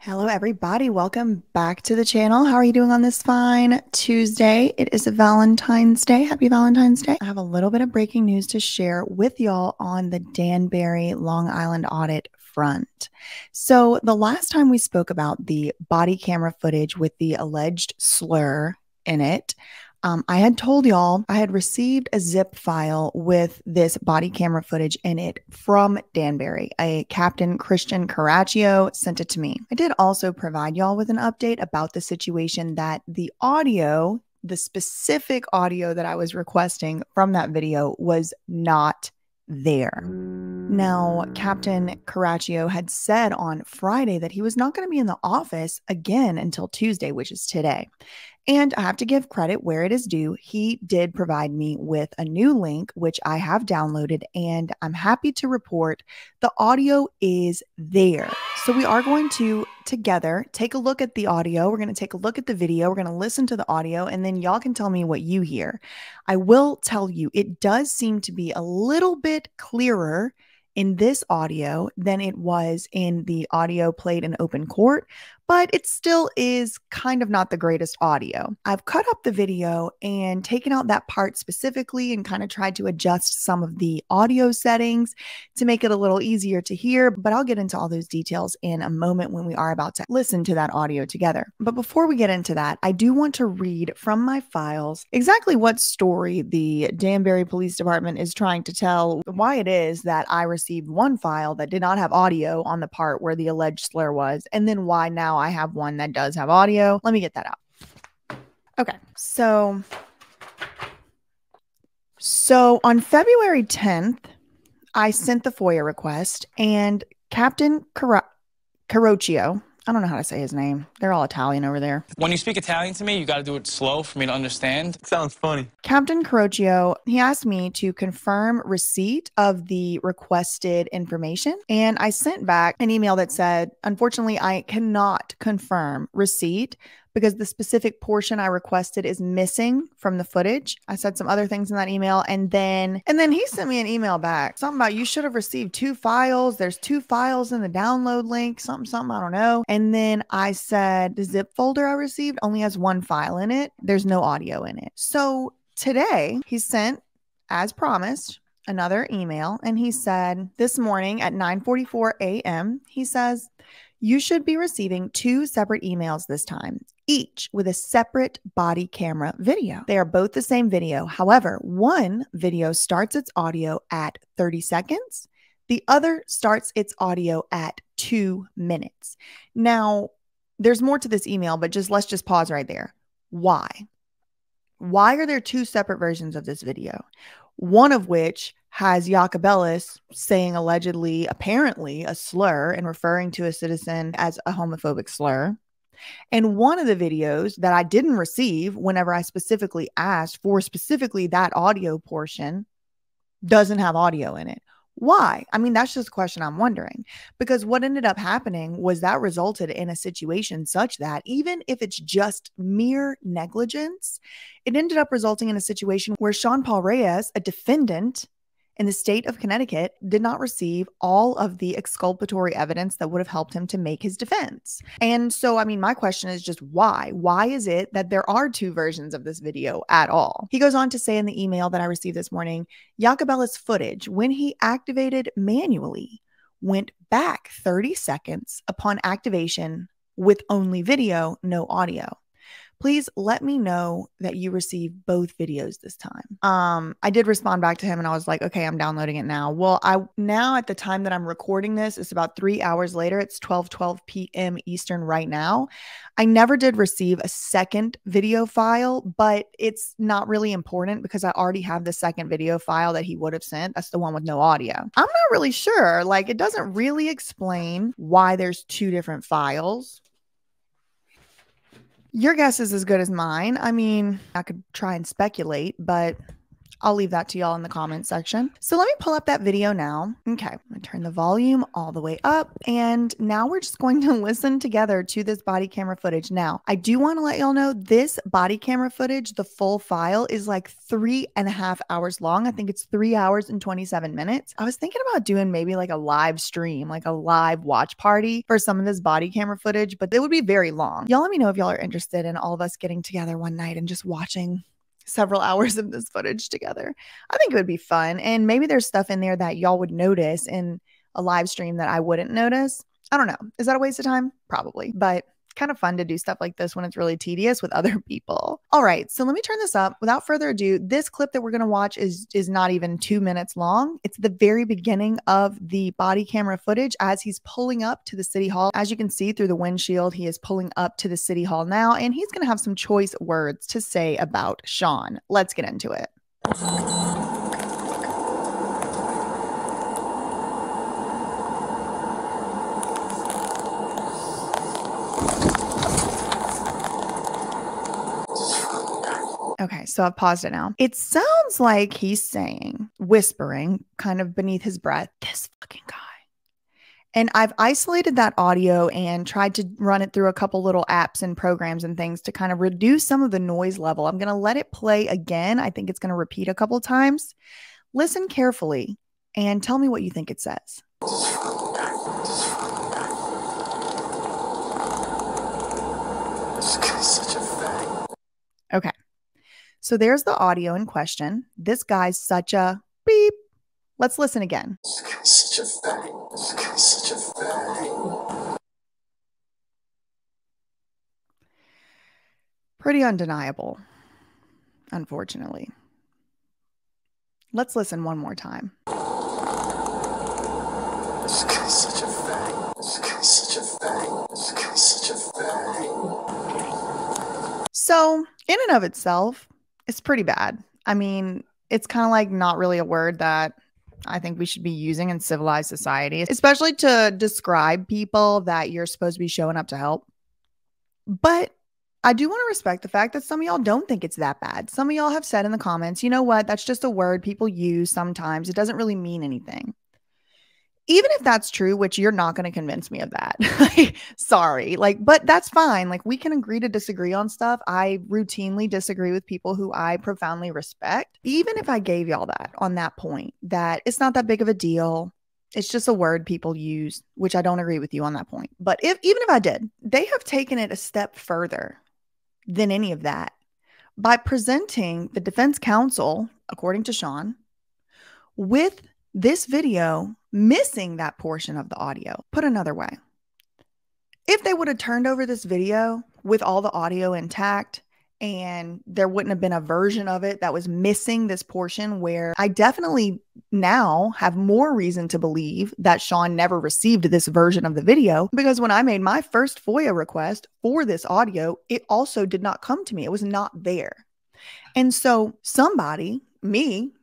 Hello, everybody. Welcome back to the channel. How are you doing on this fine Tuesday? It is a Valentine's Day. Happy Valentine's Day. I have a little bit of breaking news to share with y'all on the Danbury, Long Island audit front. So the last time we spoke about the body camera footage with the alleged slur in it, I had told y'all I had received a zip file with this body camera footage in it from Danbury. A Captain Christian Caraccio sent it to me. I did also provide y'all with an update about the situation that the audio, the specific audio that I was requesting from that video was not there. Now, Captain Caraccio had said on Friday that he was not going to be in the office again until Tuesday, which is today. And I have to give credit where it is due. He did provide me with a new link, which I have downloaded, and I'm happy to report the audio is there. So we are going to together take a look at the audio. We're going to take a look at the video. We're going to listen to the audio, and then y'all can tell me what you hear. I will tell you, it does seem to be a little bit clearer in this audio than it was in the audio played in open court, but it still is kind of not the greatest audio. I've cut up the video and taken out that part specifically and kind of tried to adjust some of the audio settings to make it a little easier to hear, but I'll get into all those details in a moment when we are about to listen to that audio together. But before we get into that, I do want to read from my files exactly what story the Danbury Police Department is trying to tell, why it is that I received one file that did not have audio on the part where the alleged slur was, and then why now I have one that does have audio. Let me get that out. Okay, so on February 10th, I sent the FOIA request, and Captain Carocchio, I don't know how to say his name. They're all Italian over there. When you speak Italian to me, you got to do it slow for me to understand. Sounds funny. Captain Carocchio, he asked me to confirm receipt of the requested information, and I sent back an email that said, unfortunately, I cannot confirm receipt because the specific portion I requested is missing from the footage. I said some other things in that email, and then he sent me an email back. Something about you should have received 2 files. There's 2 files in the download link, something, I don't know. And then I said the zip folder I received only has 1 file in it. There's no audio in it. So today he sent, as promised, another email, and he said this morning at 9:44 a.m., he says, you should be receiving 2 separate emails this time, each with a separate body camera video. They are both the same video. However, one video starts its audio at 30 seconds. The other starts its audio at 2 minutes. Now, there's more to this email, but let's just pause right there. Why? Why are there 2 separate versions of this video? One of which has Jacobellis saying allegedly, apparently, a slur and referring to a citizen as a homophobic slur. And one of the videos that I didn't receive whenever I specifically asked for specifically that audio portion doesn't have audio in it. Why? I mean, that's just a question I'm wondering, because what ended up happening was that resulted in a situation such that even if it's just mere negligence, it ended up resulting in a situation where Sean Paul Reyes, a defendant in the state of Connecticut, did not receive all of the exculpatory evidence that would have helped him to make his defense. And so, I mean, my question is just why? Why is it that there are 2 versions of this video at all? He goes on to say in the email that I received this morning, Jacobellis' footage, when he activated manually, went back 30 seconds upon activation with only video, no audio. Please let me know that you received both videos this time. I did respond back to him and I was like, okay, I'm downloading it now. Well, now at the time that I'm recording this, it's about 3 hours later. It's 12:12 p.m. Eastern right now. I never did receive a second video file, but it's not really important because I already have the second video file that he would have sent. That's the one with no audio. I'm not really sure. Like, it doesn't really explain why there's 2 different files. Your guess is as good as mine. I mean, I could try and speculate, but I'll leave that to y'all in the comment section. So let me pull up that video now. Okay, I'm gonna turn the volume all the way up, and now we're just going to listen together to this body camera footage. Now, I do want to let y'all know this body camera footage, the full file, is like 3.5 hours long. I think it's 3 hours and 27 minutes. I was thinking about doing maybe like a live stream, like a live watch party for some of this body camera footage, but it would be very long. Y'all let me know if y'all are interested in all of us getting together one night and just watching several hours of this footage together. I think it would be fun. And maybe there's stuff in there that y'all would notice in a live stream that I wouldn't notice. I don't know. Is that a waste of time? Probably. But kind of fun to do stuff like this when it's really tedious with other people. All right, so let me turn this up. Without further ado, this clip that we're going to watch is not even 2 minutes long. It's the very beginning of the body camera footage as he's pulling up to the city hall. As you can see through the windshield, he is pulling up to the city hall now, and he's going to have some choice words to say about Sean. Let's get into it. Okay, so I've paused it now. It sounds like he's saying, whispering kind of beneath his breath, this fucking guy. And I've isolated that audio and tried to run it through a couple little apps and programs and things to kind of reduce some of the noise level. I'm going to let it play again. I think it's going to repeat a couple times. Listen carefully and tell me what you think it says. Okay. So there's the audio in question. This guy's such a beep. Let's listen again. Such a thing. Such a thing. Pretty undeniable, unfortunately. Let's listen one more time. Such a thing. Such a thing. Such a thing. So, in and of itself, it's pretty bad. I mean, it's kind of like not really a word that I think we should be using in civilized society, especially to describe people that you're supposed to be showing up to help. But I do want to respect the fact that some of y'all don't think it's that bad. Some of y'all have said in the comments, you know what? That's just a word people use sometimes. It doesn't really mean anything. Even if that's true, which you're not going to convince me of that. Sorry. But that's fine. Like, we can agree to disagree on stuff. I routinely disagree with people who I profoundly respect. Even if I gave y'all that on that point, that it's not that big of a deal. It's just a word people use, which I don't agree with you on that point. But even if I did, they have taken it a step further than any of that by presenting the defense counsel, according to Sean, with this video missing that portion of the audio. Put another way, if they would have turned over this video with all the audio intact and there wouldn't have been a version of it that was missing this portion, where I definitely now have more reason to believe that Sean never received this version of the video, because when I made my first FOIA request for this audio, it also did not come to me. It was not there. And so somebody, me,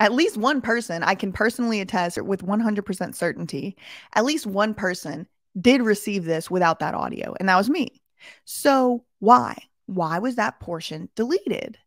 at least one person, I can personally attest with 100% certainty, at least one person did receive this without that audio, and that was me. So why? Why was that portion deleted?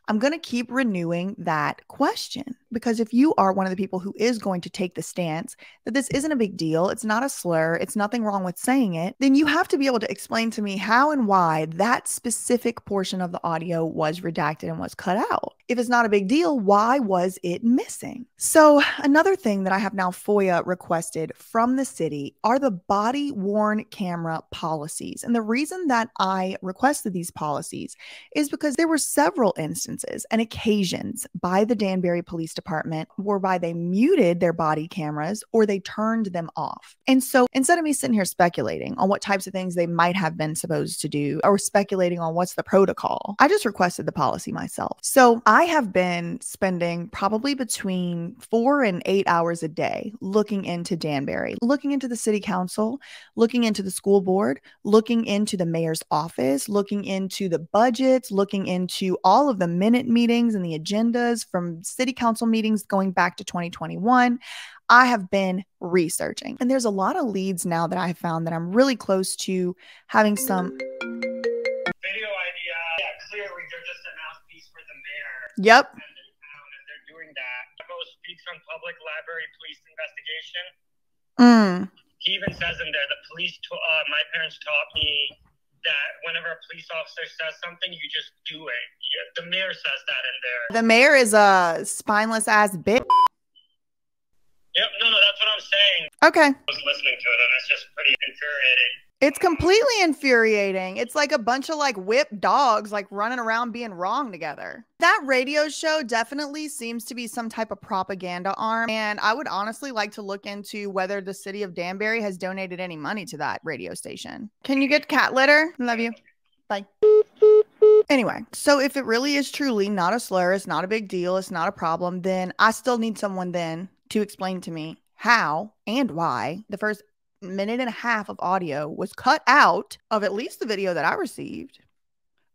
I'm going to keep renewing that question, because if you are one of the people who is going to take the stance that this isn't a big deal, it's not a slur, it's nothing wrong with saying it, then you have to be able to explain to me how and why that specific portion of the audio was redacted and was cut out. If it's not a big deal, why was it missing? So another thing that I have now FOIA requested from the city are the body-worn camera policies. And the reason that I requested these policies is because there were several instances and occasions by the Danbury Police Department whereby they muted their body cameras or they turned them off. And so instead of me sitting here speculating on what types of things they might have been supposed to do or speculating on what's the protocol, I just requested the policy myself. So I have been spending probably between 4 and 8 hours a day looking into Danbury, looking into the city council, looking into the school board, looking into the mayor's office, looking into the budgets, looking into all of the minute meetings and the agendas from city council meetings going back to 2021. I have been researching, and there's a lot of leads now that I have found that I'm really close to having some video idea. Yeah, clearly they're just a mouthpiece for the mayor. Yep. speaks on public library police investigation. He even says in there, the police, my parents taught me that whenever a police officer says something, you just do it. Yeah, the mayor says that in there. The mayor is a spineless ass bitch. Yep, no, that's what I'm saying. Okay. I was listening to it, and it's just pretty infuriating. It's completely infuriating. It's like a bunch of like whipped dogs like running around being wrong together. That radio show definitely seems to be some type of propaganda arm. And I would honestly like to look into whether the city of Danbury has donated any money to that radio station. Can you get cat litter? Love you. Bye. Anyway, so if it really is truly not a slur, it's not a big deal, it's not a problem, then I still need someone then to explain to me how and why the first minute and a half of audio was cut out of at least the video that I received.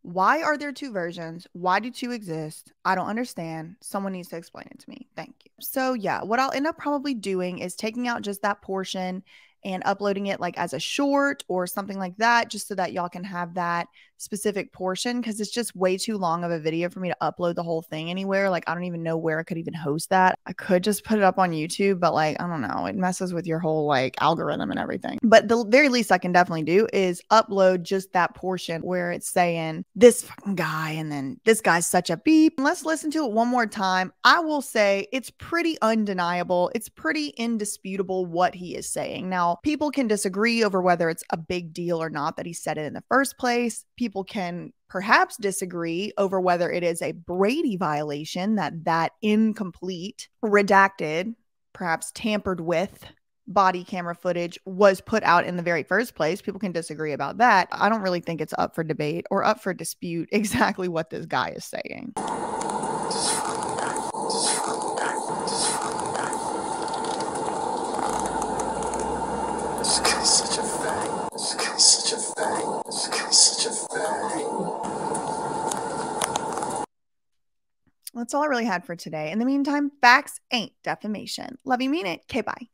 Why are there two versions? Why do two exist? I don't understand. Someone needs to explain it to me. Thank you. So yeah, what I'll end up probably doing is taking out just that portion and uploading it like as a short or something like that, just so that y'all can have that specific portion, because it's just way too long of a video for me to upload the whole thing anywhere. Like, I don't even know where I could even host that. I could just put it up on YouTube, but like, I don't know, it messes with your whole like algorithm and everything. But the very least I can definitely do is upload just that portion where it's saying this fucking guy and then this guy's such a beep. Let's listen to it one more time. I will say it's pretty undeniable, it's pretty indisputable what he is saying. Now, people can disagree over whether it's a big deal or not that he said it in the first place. People can perhaps disagree over whether it is a Brady violation that incomplete, redacted, perhaps tampered with body camera footage was put out in the very first place. People can disagree about that. I don't really think it's up for debate or up for dispute exactly what this guy is saying. This guy's such a fag. This guy's such a fag. This guy's such a fag. That's all I really had for today. In the meantime, facts ain't defamation. Love you, mean it. Okay, bye.